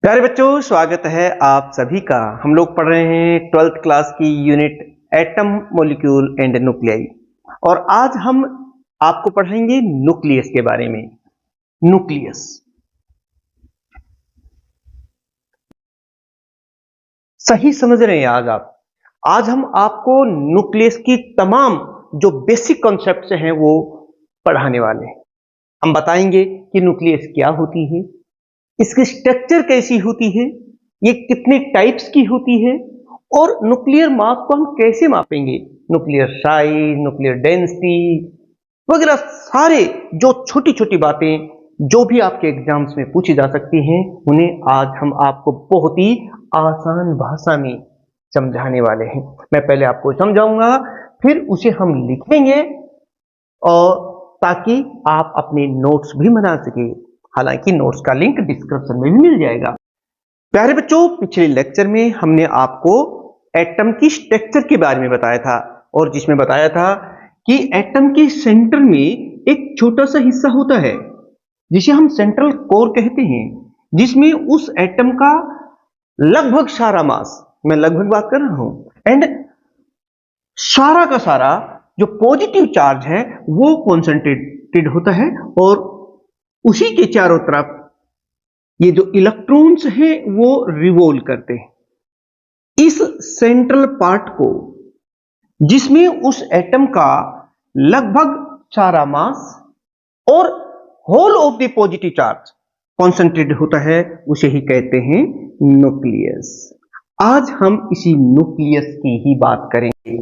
प्यारे बच्चों, स्वागत है आप सभी का। हम लोग पढ़ रहे हैं 12th क्लास की unit atom, molecule and nuclei. और आज हम आपको पढ़ेंगे न्यूक्लियस के बारे में। न्यूक्लियस सही समझ रहे हैं आज हम आपको न्यूक्लियस की तमाम जो बेसिक कॉन्सेप्ट्स हैं वो पढ़ाने वाले हैं। हम बताएंगे कि न्यूक्लियस क्या होती है, इसकी स्ट्रक्चर कैसी होती है, ये कितने टाइप्स की होती है और न्यूक्लियर मास को हम कैसे मापेंगे। न्यूक्लियर साइज, न्यूक्लियर डेंसिटी वगैरह सारे जो छोटी छोटी बातें जो भी आपके एग्जाम्स में पूछी जा सकती हैं, उन्हें आज हम आपको बहुत ही आसान भाषा में समझाने वाले हैं। मैं पहले आपको समझाऊंगा, फिर उसे हम लिखेंगे और ताकि आप अपने नोट्स भी बना सके। हालांकि नोट्स का लिंक डिस्क्रिप्शन में भी मिल जाएगा। प्यारे बच्चों, पिछले लेक्चर में हमने आपको एटम की स्ट्रक्चर के बारे में बताया था और जिसमें बताया था कि एटम के सेंटर में एक छोटा सा हिस्सा होता है जिसे हम सेंट्रल कोर कहते हैं, जिसमें उस एटम का लगभग सारा मास, मैं लगभग बात कर रहा हूं, एंड सारा का सारा जो पॉजिटिव चार्ज है वो कॉन्सेंट्रेटेड होता है और उसी के चारों तरफ ये जो इलेक्ट्रॉन्स हैं वो रिवॉल्व करते हैं। इस सेंट्रल पार्ट को, जिसमें उस एटम का लगभग सारा मास और whole of the positive charge concentrated होता है, उसे ही कहते हैं न्यूक्लियस। आज हम इसी न्यूक्लियस की ही बात करेंगे,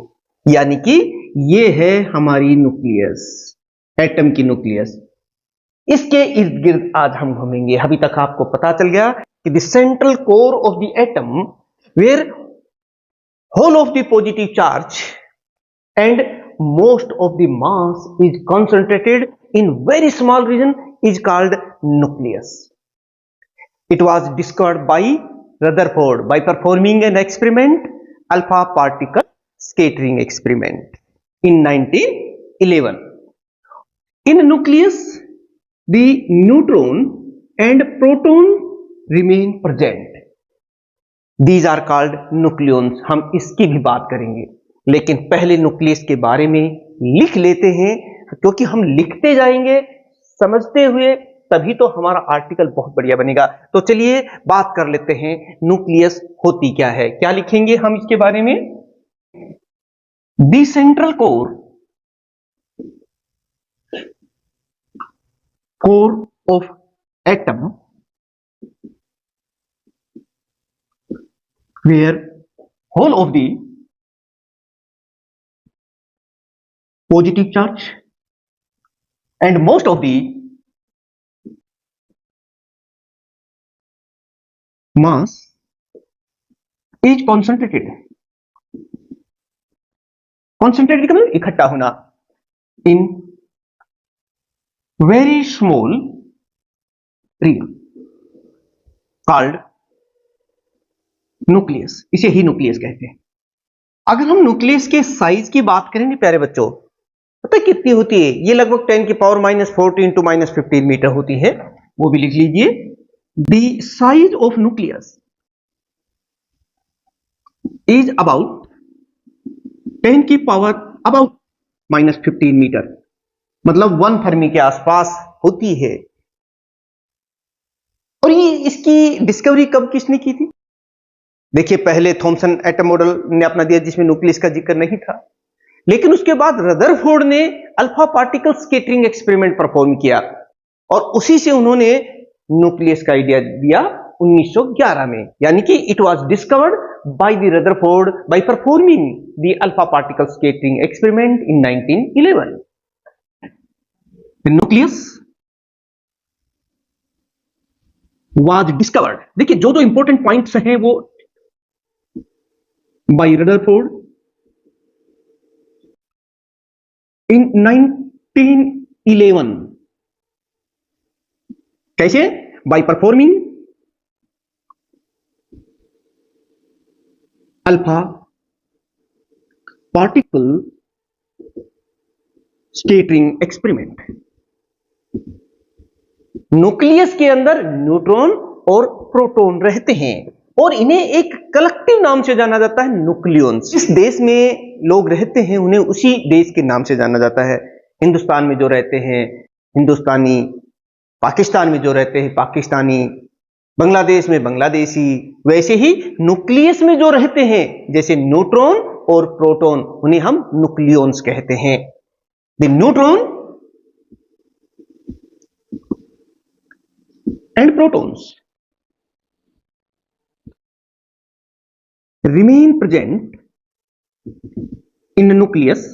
यानी कि ये है हमारी न्यूक्लियस, एटम की न्यूक्लियस। इसके इर्द गिर्द आज हम घूमेंगे। अभी तक आपको पता चल गया कि the central core of the atom where whole of the positive charge and most of the mass is concentrated in very small region is called nucleus. It was discovered by Rutherford by performing an experiment, alpha particle scattering experiment, in 1911. In nucleus the neutron and proton remain present. These are called nucleons. हम इसकी भी बात करेंगे, लेकिन पहले nucleus के बारे में लिख लेते हैं, क्योंकि हम लिखते जाएंगे समझते हुए, तभी तो हमारा आर्टिकल बहुत बढ़िया बनेगा। तो चलिए बात कर लेते हैं न्यूक्लियस होती क्या है। क्या लिखेंगे हम इसके बारे में? The central core of atom where whole of the positive charge and most of the mass is concentrated का मतलब इकट्ठा होना in very small region called nucleus. इसे ही न्यूक्लियस कहते हैं। अगर हम न्यूक्लियस के साइज की बात करेंगे प्यारे बच्चों, पता कितनी होती है? ये लगभग 10 की पावर -14 इंटू -15 मीटर होती है, वो भी लिख लीजिए। The size of nucleus is about 10 की पावर अबाउट -15 मीटर, मतलब 1 फर्मी के आसपास होती है। और ये इसकी डिस्कवरी कब किसने की थी? देखिए, पहले थॉमसन एटम मॉडल ने अपना दिया जिसमें न्यूक्लियस का जिक्र नहीं था, लेकिन उसके बाद रदरफोर्ड ने alpha particle scattering experiment perform किया और उसी से उन्होंने न्यूक्लियस का आइडिया दिया 1911 में। यानी कि it was discovered by the Rutherford by performing the alpha particle scattering experiment in 1911। Nucleus was discovered, देखिए जो इंपॉर्टेंट पॉइंट्स हैं वो बाय रदरफोर्ड इन 1911। कैसे? By performing alpha particle scattering experiment. Nucleus के अंदर न्यूट्रॉन और प्रोटॉन रहते हैं और इन्हें एक कलेक्टिव नाम से जाना जाता है न्यूक्लियॉन्स। जिस देश में लोग रहते हैं उन्हें उसी देश के नाम से जाना जाता है। हिंदुस्तान में जो रहते हैं हिंदुस्तानी, पाकिस्तान में जो रहते हैं पाकिस्तानी, बांग्लादेश में बांग्लादेशी, वैसे ही न्यूक्लियस में जो रहते हैं जैसे न्यूट्रॉन और प्रोटॉन उन्हें हम न्यूक्लियॉन्स कहते हैं। The neutron and protons remain present in the nucleus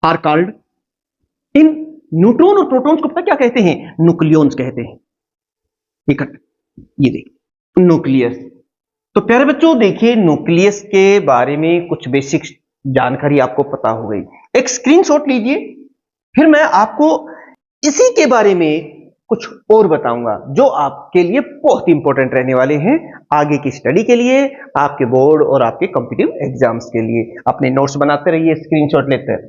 are called in neutron और प्रोटॉन्स को पता क्या कहते हैं? न्यूक्लियॉन्स कहते हैं। ये देखिए न्यूक्लियस। तो प्यारे बच्चों देखिए न्यूक्लियस के बारे में कुछ बेसिक जानकारी आपको पता हो गई। एक स्क्रीनशॉट लीजिए, फिर मैं आपको इसी के बारे में कुछ और बताऊंगा जो आपके लिए बहुत इंपॉर्टेंट रहने वाले हैं आगे की स्टडी के लिए, आपके बोर्ड और आपके कॉम्पिटिटिव एग्जाम्स के लिए। अपने नोट्स बनाते रहिए, स्क्रीनशॉट लेते हैं।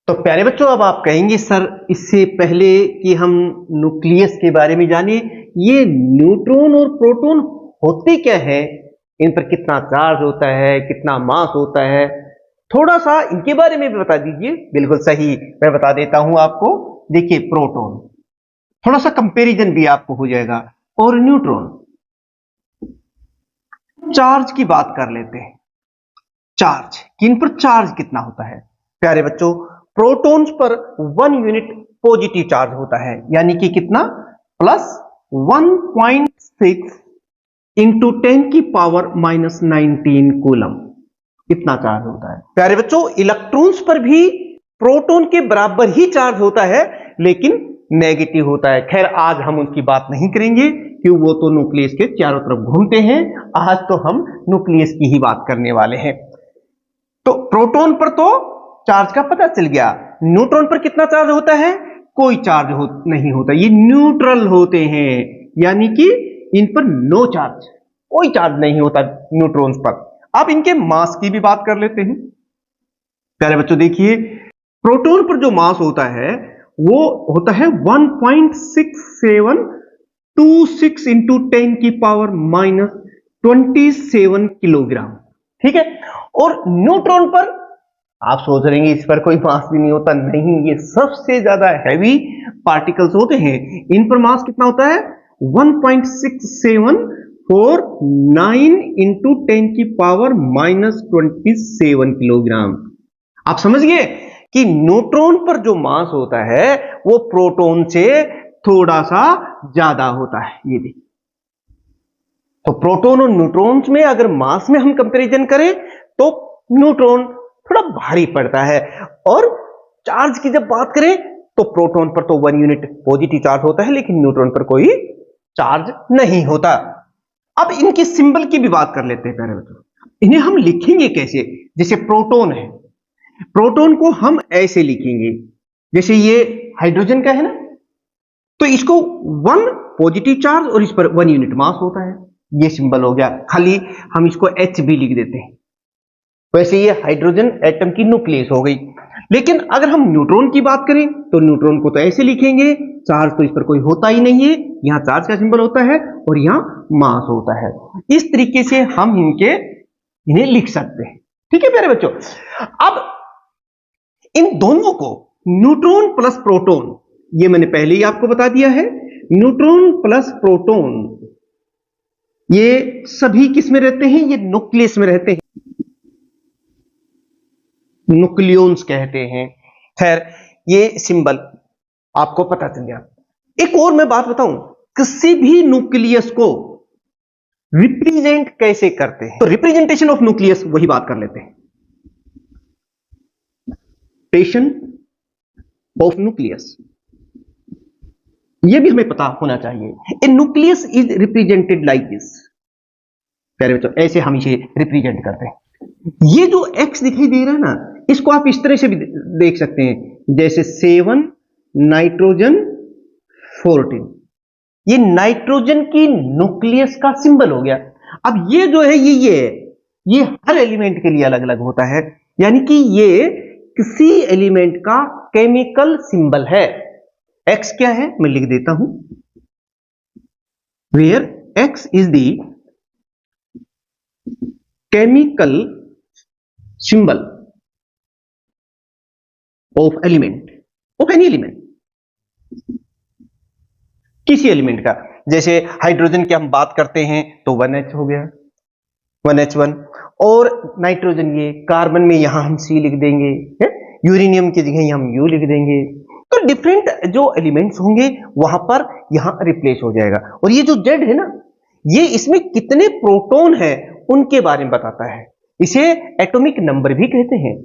तो प्यारे बच्चों अब आप कहेंगे सर इससे पहले कि हम न्यूक्लियस के बारे में जाने, ये न्यूट्रॉन और प्रोटॉन होते क्या है, इन पर कितना चार्ज होता है, कितना मास होता है, थोड़ा सा इनके बारे में भी बता दीजिए। बिल्कुल सही, मैं बता देता हूं आपको। देखिए प्रोटॉन, थोड़ा सा कंपैरिजन भी आपको हो जाएगा, और न्यूट्रॉन। चार्ज की बात कर लेते हैं। चार्ज, किन पर चार्ज कितना होता है? प्यारे बच्चों प्रोटॉन्स पर 1 यूनिट पॉजिटिव चार्ज होता है, यानी कि कितना? प्लस 1.6 इंटू 10 की पावर -19 कूलम, इतना चार्ज होता है। प्यारे बच्चों इलेक्ट्रॉन्स पर भी प्रोटॉन के बराबर ही चार्ज होता है, लेकिन नेगेटिव होता है। खैर आज हम उनकी बात नहीं करेंगे क्यों, वो तो न्यूक्लियस के चारों तरफ घूमते हैं। आज तो हम न्यूक्लियस की ही बात करने वाले हैं। तो प्रोटॉन पर तो चार्ज का पता चल गया। न्यूट्रॉन पर कितना चार्ज होता है? कोई चार्ज नहीं होता, ये न्यूट्रल होते हैं, यानी कि इन पर नो चार्ज, कोई चार्ज नहीं होता न्यूट्रॉन्स पर। अब इनके मास की भी बात कर लेते हैं। प्यारे बच्चों देखिए प्रोटॉन पर जो मास होता है वो होता है 1.6726 इंटू 10 की पावर -27 किलोग्राम, ठीक है। और न्यूट्रॉन पर आप सोच रहे हैं इस पर कोई मास भी नहीं होता, नहीं, ये सबसे ज्यादा हैवी पार्टिकल्स होते हैं। इन पर मास कितना होता है? 1.6749 इंटू 10 की पावर -27 किलोग्राम। आप समझ गए कि न्यूट्रॉन पर जो मास होता है वो प्रोटॉन से थोड़ा सा ज्यादा होता है। ये देखिए, तो प्रोटॉन और न्यूट्रॉन्स में अगर मास में हम कंपैरिजन करें तो न्यूट्रॉन थोड़ा भारी पड़ता है, और चार्ज की जब बात करें तो प्रोटॉन पर तो 1 यूनिट पॉजिटिव चार्ज होता है, लेकिन न्यूट्रॉन पर कोई चार्ज नहीं होता। अब इनके सिंबल की भी बात कर लेते हैं प्यारे बच्चों। इन्हें हम लिखेंगे कैसे? जैसे प्रोटॉन है, प्रोटॉन को हम ऐसे लिखेंगे, जैसे ये हाइड्रोजन का है ना, तो इसको 1 पॉजिटिव चार्ज और इस पर 1 यूनिट मास होता है। ये सिंबल हो गया, खाली हम इसको H भी लिख देते हैं। वैसे ये हाइड्रोजन एटम की न्यूक्लियस हो गई। लेकिन अगर हम न्यूट्रॉन की बात करें तो न्यूट्रॉन को तो ऐसे लिखेंगे, चार्ज तो इस पर कोई होता ही नहीं है, यहां चार्ज का सिंबल होता है और यहां मास होता है। इस तरीके से हम इन्हें लिख सकते हैं, ठीक है प्यारे बच्चों। अब इन दोनों को न्यूट्रॉन प्लस प्रोटॉन, ये मैंने पहले ही आपको बता दिया है, न्यूट्रॉन प्लस प्रोटॉन ये सभी किस में रहते हैं? ये न्यूक्लियस में रहते हैं, न्यूक्लियॉन्स कहते हैं। खैर ये सिंबल आपको पता चल गया। एक और मैं बात बताऊं, किसी भी न्यूक्लियस को रिप्रेजेंट कैसे करते हैं, तो रिप्रेजेंटेशन ऑफ न्यूक्लियस वही बात कर लेते हैं। रिप्रेजेंटेशन ऑफ न्यूक्लियस, यह भी हमें पता होना चाहिए। A nucleus is represented like this. प्यारे बच्चों ऐसे हम इसे रिप्रेजेंट करते हैं। ये जो एक्स दिखाई दे रहा है ना, इसको आप इस तरह से भी देख सकते हैं, जैसे 7 नाइट्रोजन 14, ये नाइट्रोजन की न्यूक्लियस का सिंबल हो गया। अब ये जो है ये हर एलिमेंट के लिए अलग अलग होता है, यानी कि ये किसी एलिमेंट का केमिकल सिंबल है। एक्स क्या है मैं लिख देता हूं, where x is the chemical symbol of element, of any element, किसी एलिमेंट का। जैसे हाइड्रोजन की हम बात करते हैं तो 1H हो गया, 1H1। और नाइट्रोजन, ये कार्बन में यहां हम C लिख देंगे, यूरेनियम की जगह हम U लिख देंगे। तो डिफरेंट जो एलिमेंट्स होंगे वहां पर यहां रिप्लेस हो जाएगा। और ये जो Z है ना, ये इसमें कितने प्रोटॉन है उनके बारे में बताता है, इसे एटॉमिक नंबर भी कहते हैं।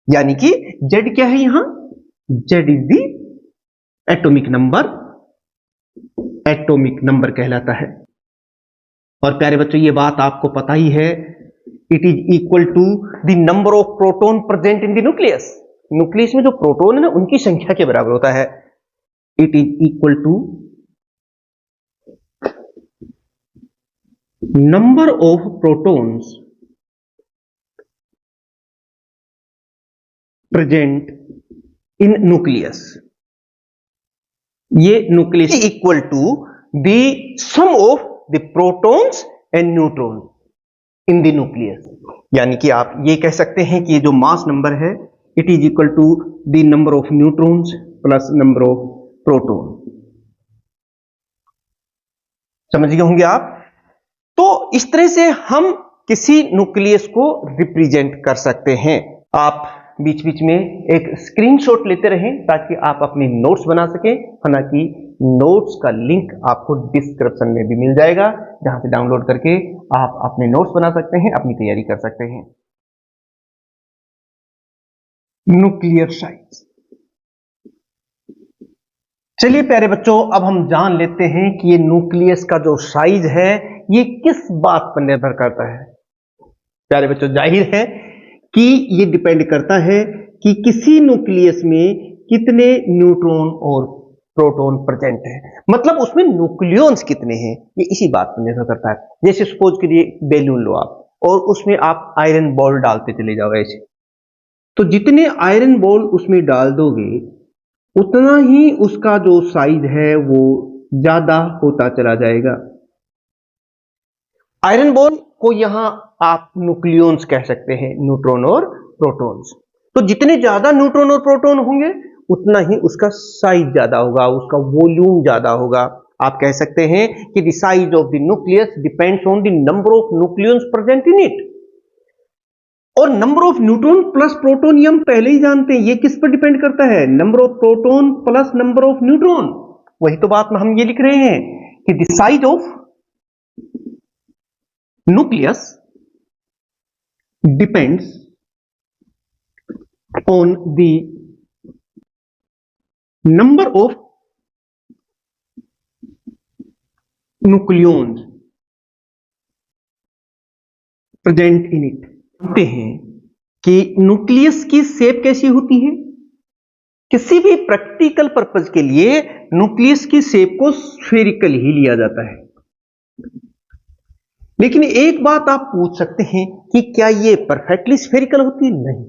यानी कि Z क्या है यहां, Z is the atomic number, atomic number कहलाता है। और प्यारे बच्चों ये बात आपको पता ही है, it is equal to the number of proton present in the nucleus. Nucleus में जो प्रोटॉन है ना उनकी संख्या के बराबर होता है। It is equal to number of protons present in nucleus. ये nucleus equal to the sum of the protons and neutron in the nucleus. यानी कि आप ये कह सकते हैं कि ये जो मास नंबर है, it is equal to the number of neutrons plus number of proton. समझ गए होंगे आप। तो इस तरह से हम किसी न्यूक्लियस को रिप्रेजेंट कर सकते हैं। आप बीच बीच में एक स्क्रीनशॉट लेते रहें ताकि आप अपनी नोट्स बना सकें। हालांकि नोट्स का लिंक आपको डिस्क्रिप्शन में भी मिल जाएगा, जहां से डाउनलोड करके आप अपने नोट्स बना सकते हैं, अपनी तैयारी कर सकते हैं। Nuclear size. चलिए प्यारे बच्चों, अब हम जान लेते हैं कि ये न्यूक्लियस का जो साइज है ये किस बात पर निर्भर करता है। प्यारे बच्चों, जाहिर है कि ये डिपेंड करता है कि किसी न्यूक्लियस में कितने न्यूट्रॉन और प्रोटॉन प्रेजेंट है, मतलब उसमें न्यूक्लियॉन्स कितने हैं, ये इसी बात पर निर्भर करता है। जैसे सपोज करिए बैलून लो आप और उसमें आप आयरन बॉल डालते चले जाओ ऐसे, तो जितने आयरन बॉल उसमें डाल दोगे उतना ही उसका जो साइज है वो ज्यादा होता चला जाएगा। आयरन बॉल को यहां आप न्यूक्लियॉन्स कह सकते हैं, न्यूट्रॉन और प्रोटॉन्स। तो जितने ज्यादा न्यूट्रॉन और प्रोटॉन होंगे उतना ही उसका साइज ज्यादा होगा, उसका वॉल्यूम ज्यादा होगा। आप कह सकते हैं कि the size of the nucleus depends on the number of nucleons present in it. और number of neutron plus proton ये हम पहले ही जानते हैं, ये किस पर डिपेंड करता है, number of proton plus number of neutron. वही तो बात में हम ये लिख रहे हैं कि the size of nucleus depends on the number of nucleons present in it। जानते हैं कि न्यूक्लियस की शेप कैसी होती है। किसी भी प्रैक्टिकल पर्पज के लिए न्यूक्लियस की शेप को स्फेरिकल ही लिया जाता है। लेकिन एक बात आप पूछ सकते हैं कि क्या ये परफेक्टली स्फेरिकल होती है? नहीं,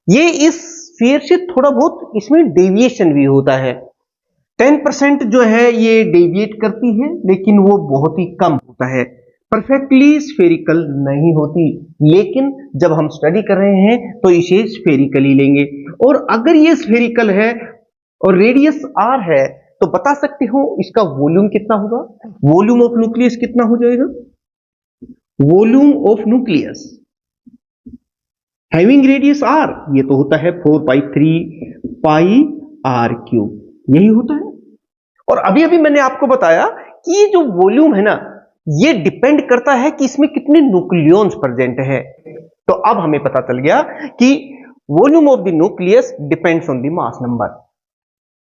ये इस स्फीयर से थोड़ा बहुत इसमें डेविएशन भी होता है। 10% जो है ये डेविएट करती है, लेकिन वो बहुत ही कम होता है, परफेक्टली स्फेरिकल नहीं होती। लेकिन जब हम स्टडी कर रहे हैं तो इसे स्फेरिकल ही लेंगे। और अगर ये स्फेरिकल है और रेडियस r है तो बता सकते हो इसका वॉल्यूम कितना होगा। वॉल्यूम ऑफ न्यूक्लियस कितना हो जाएगा, volume of nucleus having radius r, ये तो होता है 4π3 पाई r क्यूब, यही होता है। और अभी अभी मैंने आपको बताया कि ये जो वॉल्यूम है ना, ये डिपेंड करता है कि इसमें कितने न्यूक्लियॉन्स प्रेजेंट है। तो अब हमें पता चल गया कि volume of the nucleus depends on the mass number,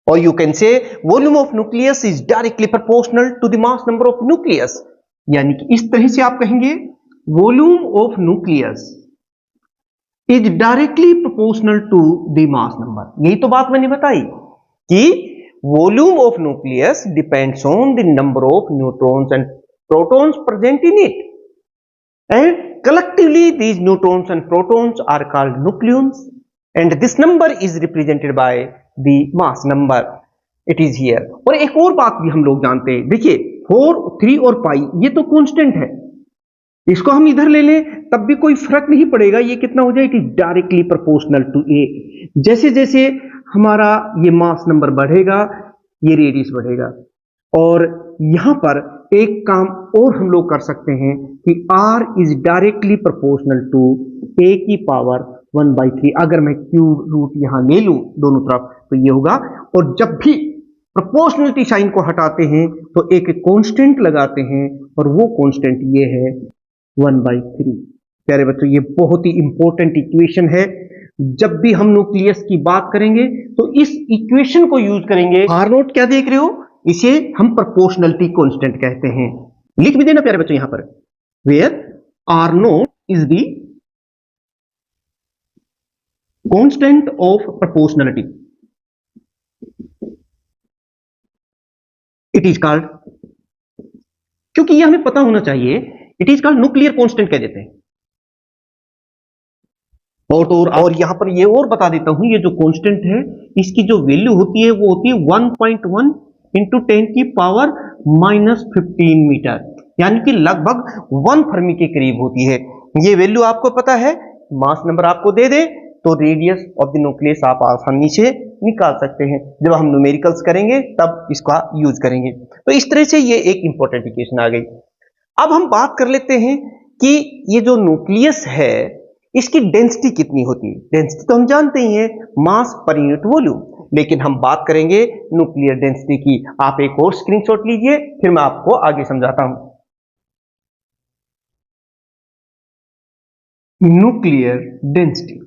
और you can say volume of nucleus is directly proportional to the mass number of nucleus. यानी कि इस तरह से आप कहेंगे volume of nucleus is directly proportional to the mass number. यही तो बात मैंने बताई कि volume of nucleus depends on the number of neutrons and protons present in it, and collectively these neutrons and protons are called nucleons, and this number is represented by the mass number। It is here. और एक और बात भी हम लोग जानते हैं, देखिए 4, 3 और पाई ये तो कांस्टेंट है, इसको हम इधर ले लें तब भी कोई फर्क नहीं पड़ेगा, ये कितना हो जाए, it is directly proportional to A. जैसे जैसे हमारा ये मास नंबर बढ़ेगा ये रेडियस बढ़ेगा। और यहां पर एक काम और हम लोग कर सकते हैं कि r is directly proportional to a की पावर 1/3। अगर मैं क्यूब रूट यहां ले लूं दोनों तरफ तो ये होगा। और जब भी प्रोपोर्शनलिटी साइन को हटाते हैं तो एक कांस्टेंट लगाते हैं और वो कांस्टेंट ये है 1/3। प्यारे बच्चों ये बहुत ही इंपॉर्टेंट इक्वेशन है, जब भी हम न्यूक्लियस की बात करेंगे तो इस इक्वेशन को यूज करेंगे। आर नोट क्या देख रहे हो, इसे हम प्रोपोर्शनलिटी कांस्टेंट कहते हैं। लिख भी देना प्यारे बच्चों यहां पर, where R naught is the constant of proportionality, it is called, क्योंकि ये हमें पता होना चाहिए, it is called nuclear constant कह देते हैं। और यहां पर ये और बता देता हूं, ये जो कांस्टेंट है इसकी जो वैल्यू होती है वो होती है 1.1 इंटू 10 की पावर -15 मीटर, यानी कि लगभग 1 फर्मी के करीब होती है। ये वैल्यू आपको पता है, मास नंबर आपको दे दे तो रेडियस ऑफ द न्यूक्लियस आप आसानी से निकाल सकते हैं। जब हम न्यूमेरिकल्स करेंगे तब इसका यूज करेंगे। तो इस तरह से ये एक इंपॉर्टेंट इक्वेशन आ गई। अब हम बात कर लेते हैं कि ये जो न्यूक्लियस है इसकी डेंसिटी कितनी होती है। डेंसिटी तो हम जानते ही हैं, मास पर यूनिट वॉल्यूम, लेकिन हम बात करेंगे न्यूक्लियर डेंसिटी की। आप एक और स्क्रीनशॉट लीजिए, फिर मैं आपको आगे समझाता हूं। न्यूक्लियर डेंसिटी,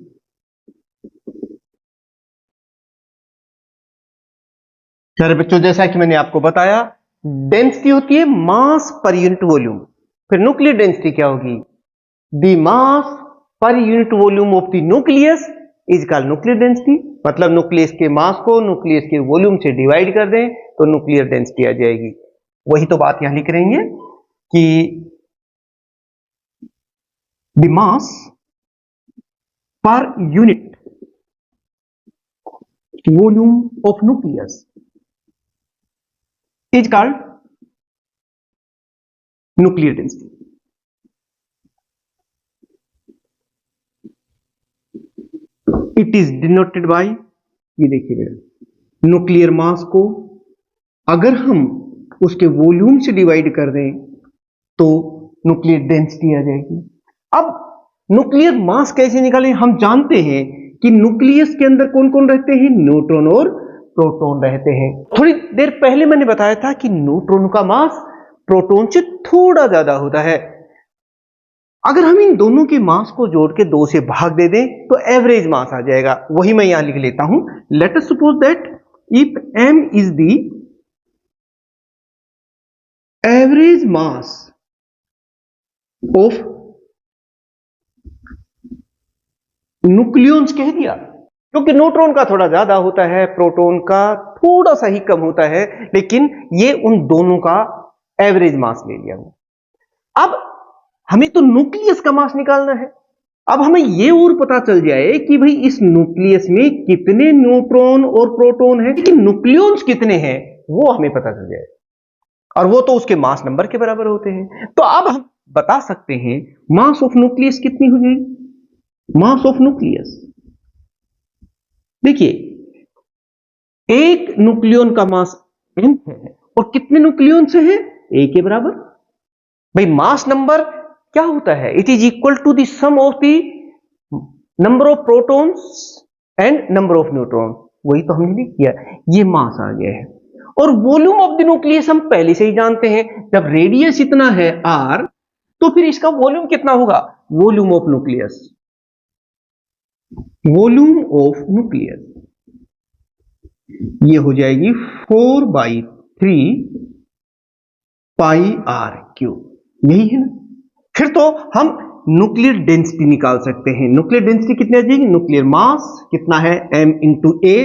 प्यारे बच्चों जैसा कि मैंने आपको बताया, डेंसिटी होती है मास पर यूनिट वॉल्यूम। फिर न्यूक्लियर डेंसिटी क्या होगी, the mass per unit volume of the nucleus is called nuclear density. मतलब न्यूक्लियस के मास को न्यूक्लियस के वॉल्यूम से डिवाइड कर दें तो न्यूक्लियर डेंसिटी आ जाएगी। वही तो बात यहां लिख रही है कि the mass per unit volume of nucleus is called nuclear density. It is denoted by, ये देखिए न्यूक्लियर मास को अगर हम उसके वॉल्यूम से डिवाइड कर दें तो न्यूक्लियर डेंसिटी आ जाएगी। अब न्यूक्लियर मास कैसे निकालें, हम जानते हैं कि न्यूक्लियस के अंदर कौन कौन रहते हैं, न्यूट्रॉन और प्रोटॉन रहते हैं। थोड़ी देर पहले मैंने बताया था कि न्यूट्रॉन का मास प्रोटॉन से थोड़ा ज्यादा होता है। अगर हम इन दोनों के मास को जोड़ के 2 से भाग दे दें तो एवरेज मास आ जाएगा। वही मैं यहां लिख लेता हूं, let us suppose that if m is the average mass of nucleons कह दिया, क्योंकि न्यूट्रॉन का थोड़ा ज्यादा होता है, प्रोटॉन का थोड़ा सा ही कम होता है, लेकिन ये उन दोनों का एवरेज मास ले लिया। अब हमें तो न्यूक्लियस का मास निकालना है। अब हमें यह और पता चल जाए कि भाई इस न्यूक्लियस में कितने न्यूट्रॉन और प्रोटॉन है, लेकिन न्यूक्लियॉन्स कितने हैं वो हमें पता चल जाए, और वो तो उसके मास नंबर के बराबर होते हैं। तो अब हम बता सकते हैं मास ऑफ न्यूक्लियस कितनी हो जाएगी। मास ऑफ न्यूक्लियस, देखिए एक न्यूक्लियॉन का मास m है और कितने न्यूक्लियॉन से है, a के बराबर। भाई मास नंबर क्या होता है, it is equal to the sum of the number of protons and number of neutron. वही तो हमने लिख किया, ये मास आ गया है। और वॉल्यूम ऑफ द न्यूक्लियस हम पहले से ही जानते हैं, जब रेडियस इतना है r तो फिर इसका वॉल्यूम कितना होगा, volume of nucleus, volume of nucleus ये हो जाएगी 4/3 पाई r क्यूब, यही है ना। फिर तो हम न्यूक्लियर डेंसिटी निकाल सकते हैं। न्यूक्लियर डेंसिटी कितनी आ जाएगी, न्यूक्लियर मास कितना है m इंटू ए,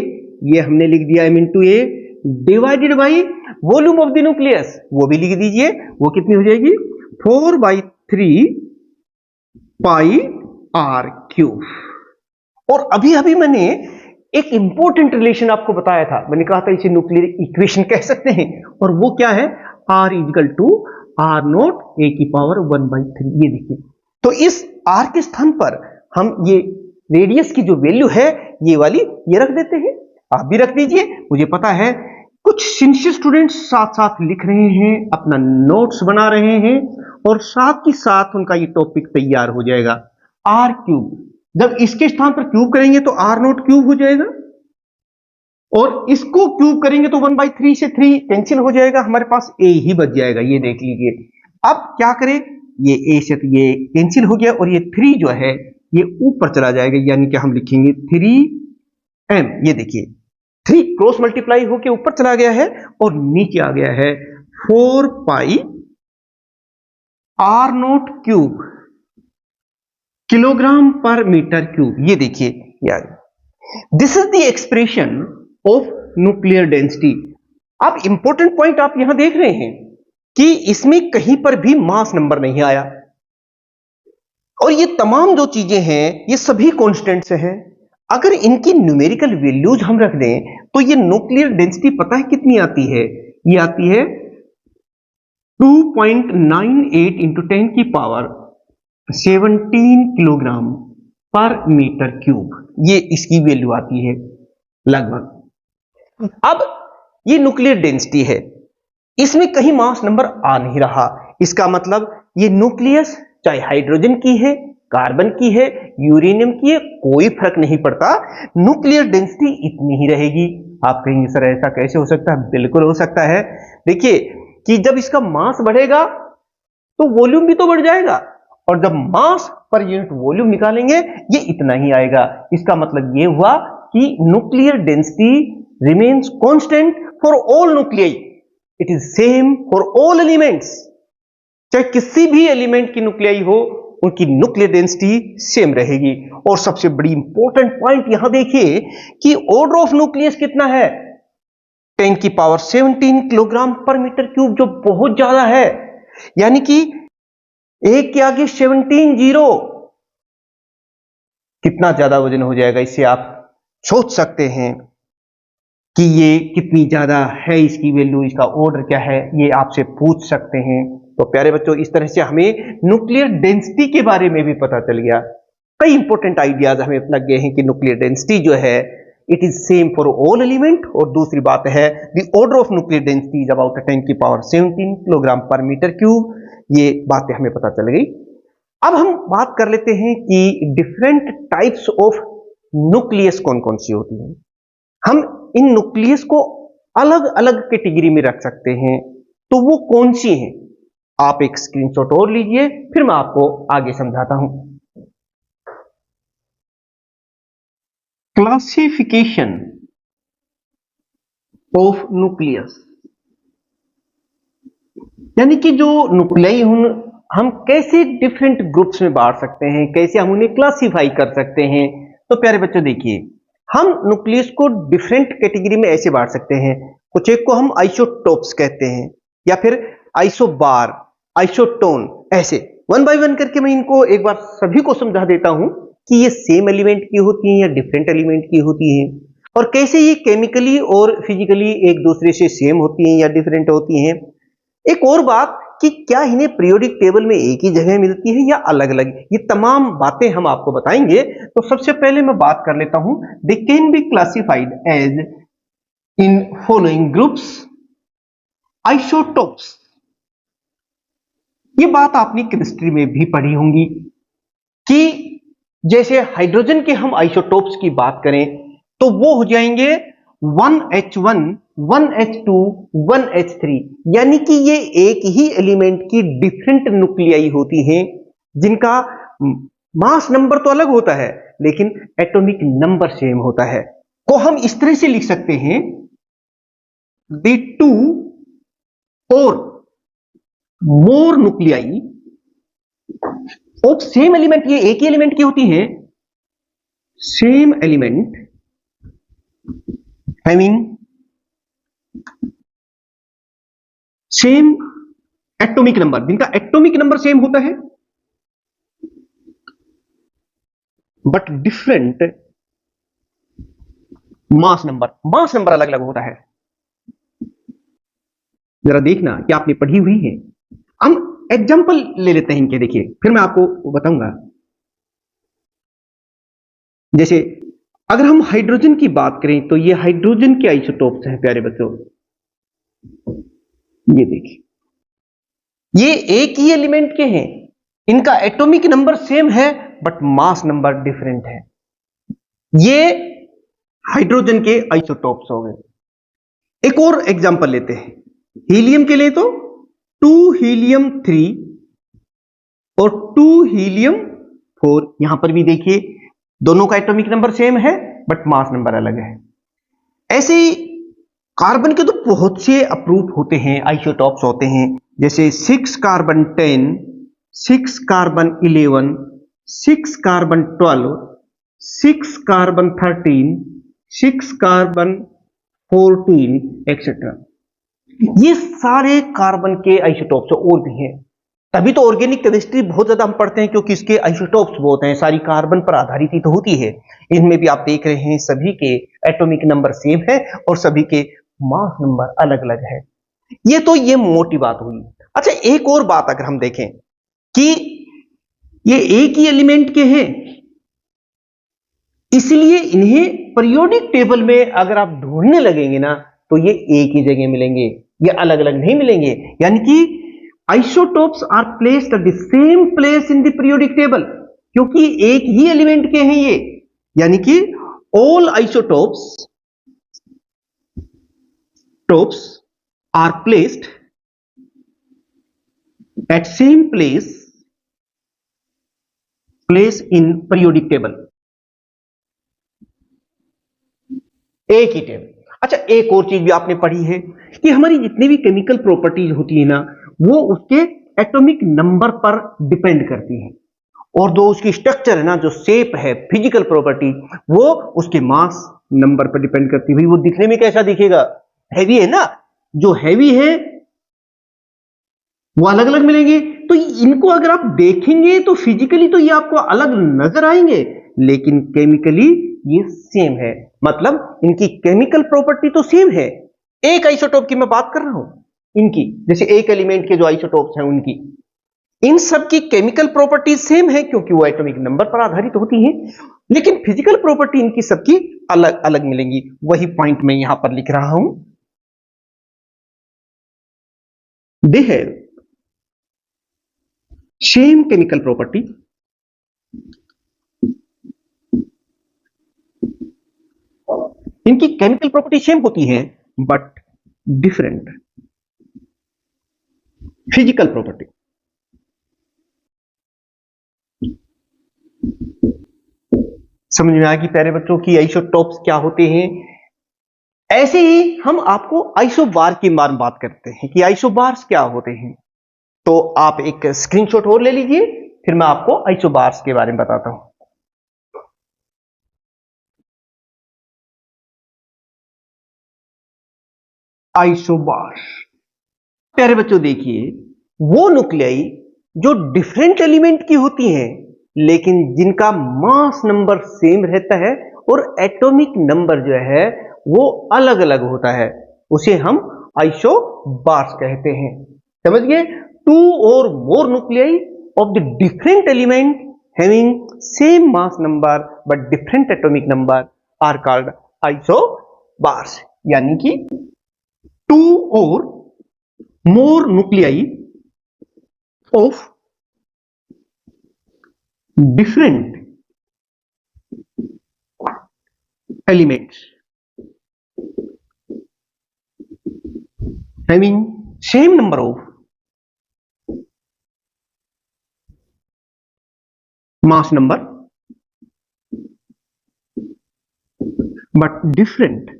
ये हमने लिख दिया m into A, divided by volume of the nucleus, वो भी लिख दीजिए, वो कितनी हो जाएगी 4/3 पाई r क्यूब। और अभी अभी मैंने एक इंपॉर्टेंट रिलेशन आपको बताया था, मैंने कहा था इसे न्यूक्लियर इक्वेशन कह सकते हैं, और वो क्या है, R equal to R naught A की पावर 1/3। ये देखिए, तो इस R के स्थान पर हम ये रेडियस की जो वैल्यू है ये वाली ये रख देते हैं। आप भी रख दीजिए, मुझे पता है कुछ सिंसियर स्टूडेंट्स साथ साथ लिख रहे हैं, अपना नोट्स बना रहे हैं, और साथ ही साथ उनका ये टॉपिक तैयार हो जाएगा। R क्यूब, जब इसके स्थान पर क्यूब करेंगे तो R नॉट क्यूब हो जाएगा, और इसको क्यूब करेंगे तो 1/3 से 3 कैंसिल हो जाएगा, हमारे पास A ही बच जाएगा। ये देख लीजिए, अब क्या करें, ये A से तो ये कैंसिल हो गया, और ये 3 जो है ये ऊपर चला जाएगा, यानी कि हम लिखेंगे 3m। ये देखिए 3 क्रॉस मल्टीप्लाई होके ऊपर चला गया है, और नीचे आ गया है 4 पाई R नॉट क्यूब किलोग्राम पर मीटर क्यूब। ये देखिए यार, this is the expression of nuclear density. अब इंपॉर्टेंट पॉइंट आप यहां देख रहे हैं कि इसमें कहीं पर भी मास नंबर नहीं आया, और ये तमाम जो चीजें हैं ये सभी कांस्टेंट्स हैं। अगर इनकी न्यूमेरिकल वैल्यूज हम रख दें तो ये न्यूक्लियर डेंसिटी पता है कितनी आती है, ये आती है 2.98 इंटू 10 की पावर 17 किलोग्राम पर मीटर क्यूब। ये इसकी वैल्यू आती है लगभग। अब ये न्यूक्लियर डेंसिटी है, इसमें कहीं मास नंबर आ नहीं रहा, इसका मतलब ये न्यूक्लियस चाहे हाइड्रोजन की है, कार्बन की है, यूरेनियम की है, कोई फर्क नहीं पड़ता, न्यूक्लियर डेंसिटी इतनी ही रहेगी। आप कहेंगे सर ऐसा कैसे हो सकता है? बिल्कुल हो सकता है। देखिए कि जब इसका मास बढ़ेगा तो वॉल्यूम भी तो बढ़ जाएगा, और जब मास पर यूनिट वॉल्यूम निकालेंगे ये इतना ही आएगा। इसका मतलब ये हुआ कि nuclear density remains constant for all nuclei, it is same for all elements. चाहे किसी भी एलिमेंट की न्यूक्लियाई हो, उनकी न्यूक्लियर डेंसिटी सेम रहेगी। और सबसे बड़ी इंपॉर्टेंट पॉइंट यहां देखिए कि ऑर्डर ऑफ न्यूक्लियस कितना है, 10 की पावर 17 किलोग्राम पर मीटर क्यूब, जो बहुत ज्यादा है, यानी कि एक के आगे 17 जीरो, कितना ज्यादा वजन हो जाएगा, इससे आप सोच सकते हैं कि ये कितनी ज्यादा है, इसकी वैल्यू, इसका ऑर्डर क्या है, ये आपसे पूछ सकते हैं। तो प्यारे बच्चों, इस तरह से हमें न्यूक्लियर डेंसिटी के बारे में भी पता चल गया। कई इंपॉर्टेंट आइडियाज हमें लग गए हैं कि न्यूक्लियर डेंसिटी जो है it is same for all element, और दूसरी बात है the order of nuclear density is about 10 की पावर 17 किलोग्राम पर मीटर क्यूब। ये बातें हमें पता चल गई। अब हम बात कर लेते हैं कि डिफरेंट टाइप्स ऑफ न्यूक्लियस कौन कौन सी होती हैं। हम इन न्यूक्लियस को अलग अलग कैटेगरी में रख सकते हैं, तो वो कौन सी हैं? आप एक स्क्रीनशॉट और लीजिए, फिर मैं आपको आगे समझाता हूं। क्लासिफिकेशन ऑफ न्यूक्लियस, यानी कि जो न्यूक्लियाई हम कैसे डिफरेंट ग्रुप्स में बांट सकते हैं, कैसे हम उन्हें क्लासिफाई कर सकते हैं। तो प्यारे बच्चों देखिए, हम न्यूक्लियस को डिफरेंट कैटेगरी में ऐसे बांट सकते हैं। कुछ एक को हम आइसोटोप्स कहते हैं, या फिर आइसोबार, आइसोटोन, ऐसे वन बाय वन करके मैं इनको एक बार सभी को समझा देता हूं कि ये सेम एलिमेंट की होती हैं या डिफरेंट एलिमेंट की होती हैं, और कैसे ये केमिकली और फिजिकली एक दूसरे से सेम होती हैं या डिफरेंट होती हैं। एक और बात कि क्या इन्हें पीरियोडिक टेबल में एक ही जगह मिलती है या अलग अलग, ये तमाम बातें हम आपको बताएंगे। तो सबसे पहले मैं बात कर लेता हूं, they can be classified as in following groups isotopes. ये बात आपने केमिस्ट्री में भी पढ़ी होंगी कि जैसे हाइड्रोजन के हम आइसोटोप्स की बात करें तो वो हो जाएंगे 1H1, 1H2, 1H3, यानी कि ये एक ही एलिमेंट की डिफरेंट न्यूक्लियाई होती हैं, जिनका मास नंबर तो अलग होता है लेकिन एटॉमिक नंबर सेम होता है। को हम इस तरह से लिख सकते हैं, the two or more nuclei of same element, ये एक ही एलिमेंट की होती है, same element having same atomic number, जिनका एटॉमिक नंबर सेम होता है बट डिफरेंट मास नंबर अलग अलग होता है। जरा देखना कि आपने पढ़ी हुई है। हम एग्जांपल ले लेते हैं इनके, देखिए फिर मैं आपको बताऊंगा। जैसे अगर हम हाइड्रोजन की बात करें तो ये हाइड्रोजन के आइसोटोप्स हैं प्यारे बच्चों। ये देखिए, ये एक ही एलिमेंट के हैं, इनका एटॉमिक नंबर सेम है बट मास नंबर डिफरेंट है। ये हाइड्रोजन के आइसोटोप्स हो गए। एक और एग्जांपल लेते हैं हीलियम के लिए, तो 2 हीलियम 3 और 2 हीलियम 4। यहां पर भी देखिए दोनों का एटॉमिक नंबर सेम है बट मास नंबर अलग है। ऐसे ही कार्बन के तो बहुत से अप्रूव होते हैं, आइसोटॉप्स होते हैं, जैसे 6 carbon 10, 6 carbon 11, 6 carbon 12, 6 carbon 13, 6 carbon 14 etcetera. ये सारे कार्बन के आइसोटॉप्स और भी हैं। तभी तो ऑर्गेनिक केमिस्ट्री बहुत ज्यादा हम पढ़ते हैं, क्योंकि इसके आइसोटॉप्स बहुत हैं, सारी कार्बन पर आधारित ही तो होती है। इनमें भी आप देख रहे हैं सभी के एटॉमिक नंबर सेम है और सभी के मास नंबर अलग अलग है। ये मोटी बात हुई। अच्छा, एक और बात अगर हम देखें कि ये एक ही एलिमेंट के हैं, इसलिए इन्हें पीरियोडिक टेबल में अगर आप ढूंढने लगेंगे ना तो ये एक ही जगह मिलेंगे, ये अलग अलग नहीं मिलेंगे। यानी कि isotopes are placed at the same place in the periodic table, क्योंकि एक ही एलिमेंट के हैं ये। यानी कि all isotopes are placed at same place in periodic table, एक ही टेबल। अच्छा, एक और चीज भी आपने पढ़ी है कि हमारी जितनी भी केमिकल प्रॉपर्टीज होती है ना, वो उसके एटॉमिक नंबर पर डिपेंड करती है, और जो उसकी स्ट्रक्चर है ना, जो शेप है, फिजिकल प्रॉपर्टी, वो उसके मास नंबर पर डिपेंड करती है। वो दिखने में कैसा दिखेगा, हैवी है ना, जो हैवी है वो अलग अलग मिलेंगे। तो इनको अगर आप देखेंगे तो फिजिकली तो ये आपको अलग नजर आएंगे, लेकिन केमिकली ये सेम है। मतलब इनकी केमिकल प्रॉपर्टी तो सेम है। एक आइसोटोप की मैं बात कर रहा हूं, इनकी जैसे एक एलिमेंट के जो आइसोटोप्स हैं उनकी, इन सब की केमिकल प्रॉपर्टी सेम है, क्योंकि वो एटॉमिक नंबर पर आधारित होती हैं, लेकिन फिजिकल प्रॉपर्टी इनकी सबकी अलग अलग मिलेंगी। वही पॉइंट मैं यहां पर लिख रहा हूं। They have same chemical property इनकी केमिकल प्रॉपर्टी सेम होती है बट डिफरेंट फिजिकल प्रॉपर्टी। समझ में आया कि प्यारे बच्चों की आइसोटोप्स क्या होते हैं। ऐसे ही हम आपको आइसोबार की बात करते हैं कि आइसोबार्स क्या होते हैं। तो आप एक स्क्रीनशॉट और ले लीजिए, फिर मैं आपको आइसोबार्स के बारे में बताता हूं। आइसोबार्स, प्यारे बच्चों देखिए, वो न्यूक्लियाई जो डिफरेंट एलिमेंट की होती हैं, लेकिन जिनका मास नंबर सेम रहता है और एटॉमिक नंबर जो है वो अलग अलग होता है, उसे हम आइसोबार्स कहते हैं। समझिए, 2 or more nuclei of the different element having same mass number but different atomic number are called isobars। यानी कि 2 or more nuclei of different elements having same number of mass number but different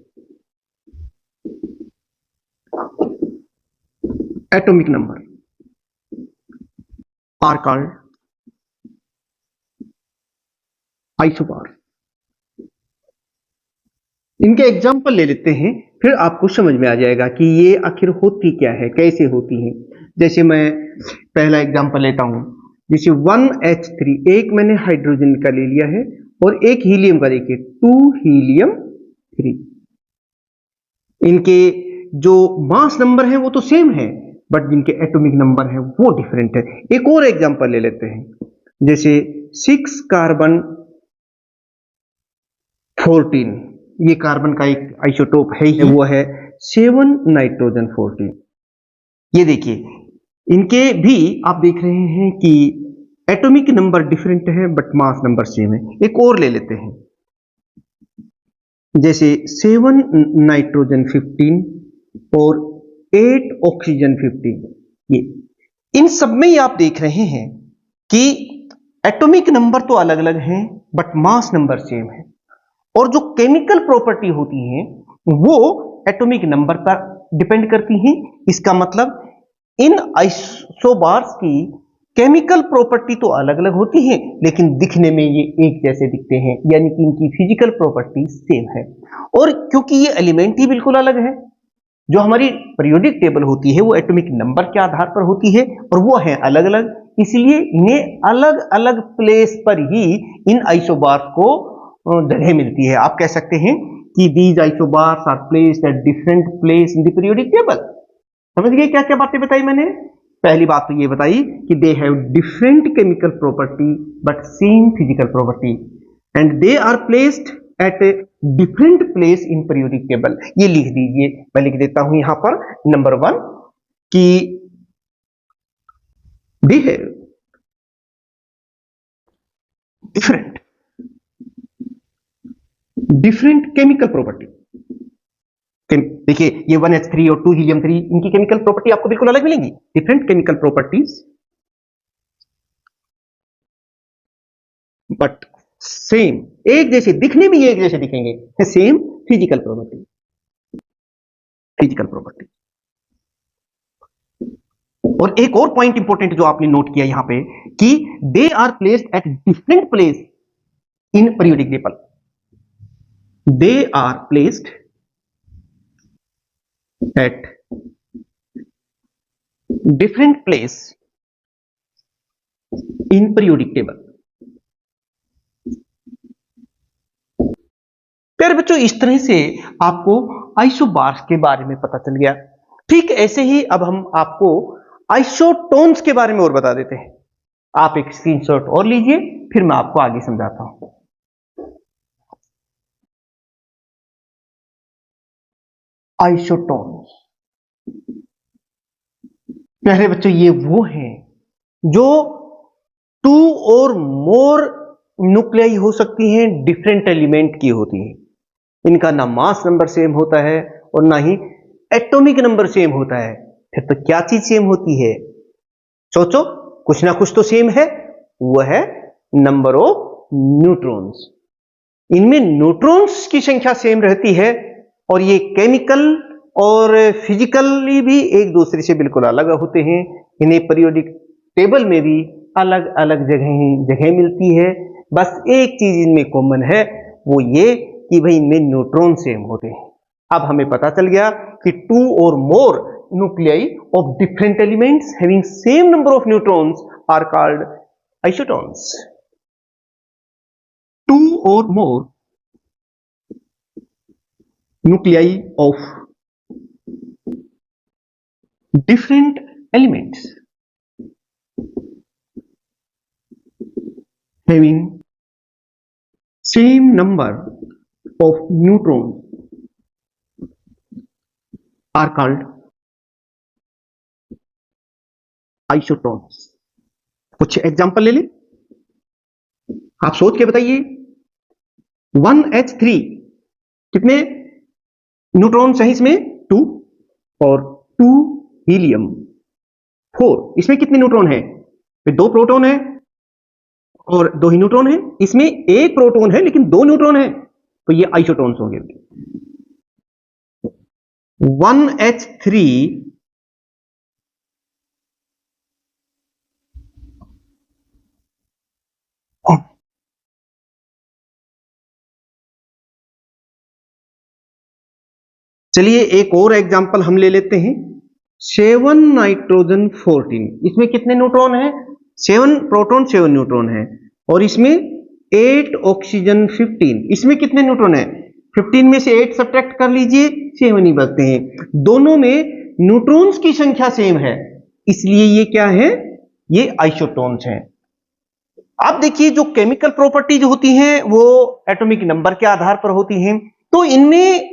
atomic number are called isobars। इनके example ले लेते हैं, फिर आपको समझ में आ जाएगा कि ये आखिर होती क्या है, कैसे होती है। जैसे मैं पहला एग्जाम्पल लेता हूं, जैसे 1H3, एक मैंने हाइड्रोजन का ले लिया है और एक हीलियम का, देखिए 2 हीलियम 3। इनके जो मास नंबर है वो तो सेम है, बट जिनके एटॉमिक नंबर है वो डिफरेंट है। एक और एग्जांपल ले लेते हैं, जैसे 6 कार्बन 14, ये कार्बन का एक आइसोटोप है ही, वो है 7 नाइट्रोजन 14। ये देखिए, इनके भी आप देख रहे हैं कि एटॉमिक नंबर डिफरेंट है बट मास नंबर सेम है। एक और ले लेते हैं, जैसे 7 नाइट्रोजन 15 और 8 ऑक्सीजन 15। ये इन सब में ही आप देख रहे हैं कि एटॉमिक नंबर तो अलग अलग हैं बट मास नंबर सेम है, और जो केमिकल प्रॉपर्टी होती है वो एटॉमिक नंबर पर डिपेंड करती हैं। इसका मतलब इन आइसोबार्स की केमिकल प्रॉपर्टी तो अलग अलग होती है लेकिन दिखने में ये एक जैसे दिखते हैं, यानी कि इनकी फिजिकल प्रॉपर्टी सेम है। और क्योंकि ये एलिमेंट ही बिल्कुल अलग है, जो हमारी पीरियोडिक टेबल होती है वो एटॉमिक नंबर के आधार पर होती है और वो है अलग अलग, इसलिए इन्हें अलग अलग प्लेस पर ही इन आइसोबार्स को जगह मिलती है। आप कह सकते हैं कि these isobars are placed at different place in the periodic table. समझ गए क्या क्या बातें बताई मैंने? पहली बात तो ये बताई कि they have different chemical property but same physical property and they are placed at a different place in periodic table. ये लिख दीजिए, मैं लिख देता हूं यहां पर नंबर 1 कि they have different chemical property. देखिए, ये 1H3 और 2 हीलियम 3, इनकी केमिकल प्रॉपर्टी आपको बिल्कुल अलग मिलेंगी, different chemical properties but same, एक जैसे दिखने में ये एक जैसे दिखेंगे, सेम फिजिकल प्रॉपर्टी। और एक और पॉइंट इंपॉर्टेंट जो आपने नोट किया यहां पे कि they are placed at different place in periodic table. They are placed at different place in periodic table। प्यारे बच्चों, इस तरह से आपको आइसोबार्स के बारे में पता चल गया। ठीक ऐसे ही अब हम आपको आइसोटोन्स के बारे में और बता देते हैं। आप एक स्क्रीनशॉट और लीजिए, फिर मैं आपको आगे समझाता हूं। आइसोटोन्स, प्यारे बच्चों, ये वो हैं जो 2 और मोर न्यूक्लियाई हो सकती हैं, डिफरेंट एलिमेंट की होती हैं। इनका ना मास नंबर सेम होता है और ना ही एटॉमिक नंबर सेम होता है। फिर तो क्या चीज सेम होती है? सोचो, कुछ ना कुछ तो सेम है, वो है नंबर ऑफ न्यूट्रॉन्स। इनमें न्यूट्रॉन्स की संख्या सेम रहती है और ये केमिकल और फिजिकली भी एक दूसरे से बिल्कुल अलग होते हैं। इन्हें पीरियोडिक टेबल में भी अलग अलग जगह मिलती है। बस एक चीज इनमें कॉमन है, वो ये कि भाई इनमें न्यूट्रॉन सेम होते हैं। अब हमें पता चल गया कि 2 और more nuclei of different elements having same number of neutrons are called isotones. 2 or more nuclei of different elements having same number of neutrons are called isotons। कुछ एग्जांपल ले लें, आप सोच के बताइए। 1H3 कितने न्यूट्रॉन्स हैं इसमें? 2 और 2 हीलियम 4, इसमें कितने न्यूट्रॉन हैं? 2 प्रोटॉन है और 2 ही न्यूट्रॉन है। इसमें 1 प्रोटॉन है लेकिन 2 न्यूट्रॉन है, तो ये आइसोटोन्स होंगे। 1H3 चलिए एक और एग्जांपल हम ले लेते हैं। 7 नाइट्रोजन 14, इसमें कितने न्यूट्रॉन है? 7 प्रोटॉन 7 न्यूट्रॉन है। और इसमें 8 ऑक्सीजन 15, इसमें कितने न्यूट्रॉन है? 15 में से 8 सब्ट्रैक्ट कर लीजिए, 7 ही बचते हैं। दोनों में न्यूट्रॉन्स की संख्या सेम है, इसलिए ये क्या है, ये आइसोटोन्स हैं। अब देखिए जो केमिकल प्रॉपर्टीज होती हैं वो एटॉमिक नंबर के आधार पर होती हैं, तो इनमें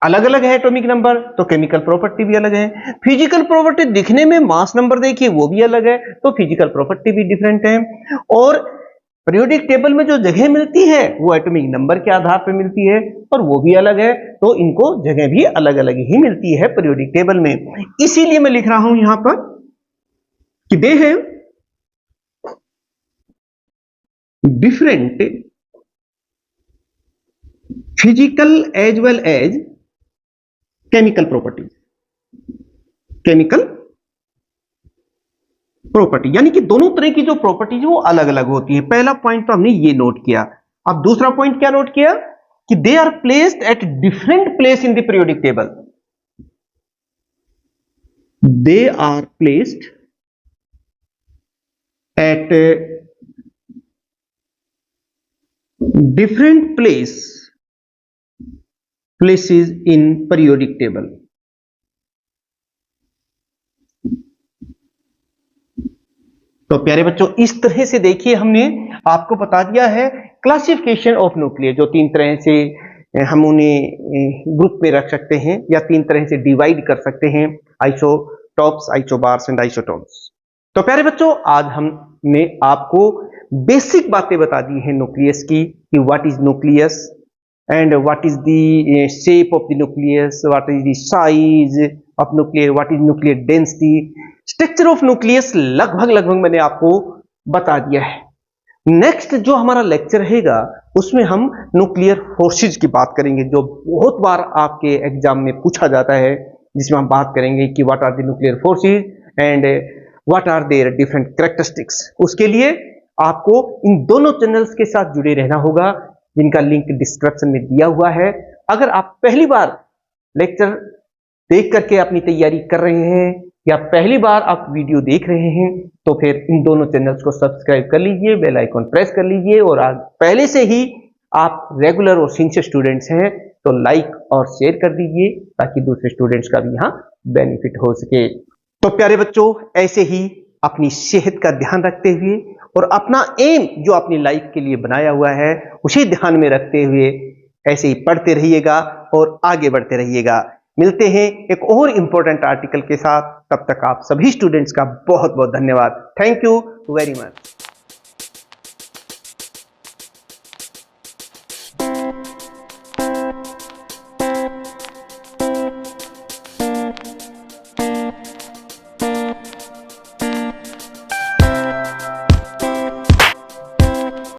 अलग अलग है एटॉमिक नंबर, तो केमिकल प्रॉपर्टी भी अलग है। फिजिकल प्रॉपर्टी दिखने में मास नंबर देखिए वो भी अलग है, तो फिजिकल प्रॉपर्टी भी डिफरेंट है। और पीरियोडिक टेबल में जो जगह मिलती है वो एटॉमिक नंबर के आधार पर मिलती है, और वो भी अलग है, तो इनको जगह भी अलग अलग ही मिलती है पीरियोडिक टेबल में। इसीलिए मैं लिख रहा हूं यहां पर कि दे है different physical as well as chemical property. Chemical property यानी कि दोनों तरह की जो प्रॉपर्टीज वो अलग अलग होती है। पहला पॉइंट तो हमने ये नोट किया। अब दूसरा पॉइंट क्या नोट किया कि they are placed at different place in the periodic table. They are placed at different places in periodic table। तो प्यारे बच्चों इस तरह से देखिए हमने आपको बता दिया है क्लासिफिकेशन ऑफ न्यूक्लियस, जो 3 तरह से हम उन्हें ग्रुप में रख सकते हैं या 3 तरह से डिवाइड कर सकते हैं, आइसोटॉप्स, आइसोबार्स एंड आइसोटोन्स। तो प्यारे बच्चों आज हमने आपको बेसिक बातें बता दी हैं न्यूक्लियस की, कि what is nucleus and what is the shape of the nucleus, what is the size of nucleus, what is nuclear density, structure of nucleus लगभग मैंने आपको बता दिया है। नेक्स्ट जो हमारा लेक्चर रहेगा उसमें हम न्यूक्लियर फोर्सेज की बात करेंगे, जो बहुत बार आपके एग्जाम में पूछा जाता है, जिसमें हम बात करेंगे कि what are the nuclear forces and what are their different characteristics. उसके लिए आपको इन दोनों चैनल्स के साथ जुड़े रहना होगा, जिनका लिंक डिस्क्रिप्शन में दिया हुआ है। अगर आप पहली बार लेक्चर देख करके अपनी तैयारी कर रहे हैं या पहली बार आप वीडियो देख रहे हैं, तो फिर इन दोनों चैनल्स को सब्सक्राइब कर लीजिए, बेल आइकन प्रेस कर लीजिए, और आज पहले से ही आप रेगुलर और सिंसियर स्टूडेंट्स हैं तो लाइक और शेयर कर दीजिए, ताकि दूसरे स्टूडेंट्स का भी यहाँ बेनिफिट हो सके। तो प्यारे बच्चों ऐसे ही अपनी सेहत का ध्यान रखते हुए और अपना एम जो अपनी लाइफ के लिए बनाया हुआ है उसे ध्यान में रखते हुए ऐसे ही पढ़ते रहिएगा और आगे बढ़ते रहिएगा। मिलते हैं एक और इंपॉर्टेंट आर्टिकल के साथ, तब तक आप सभी स्टूडेंट्स का बहुत बहुत धन्यवाद। Thank you very much.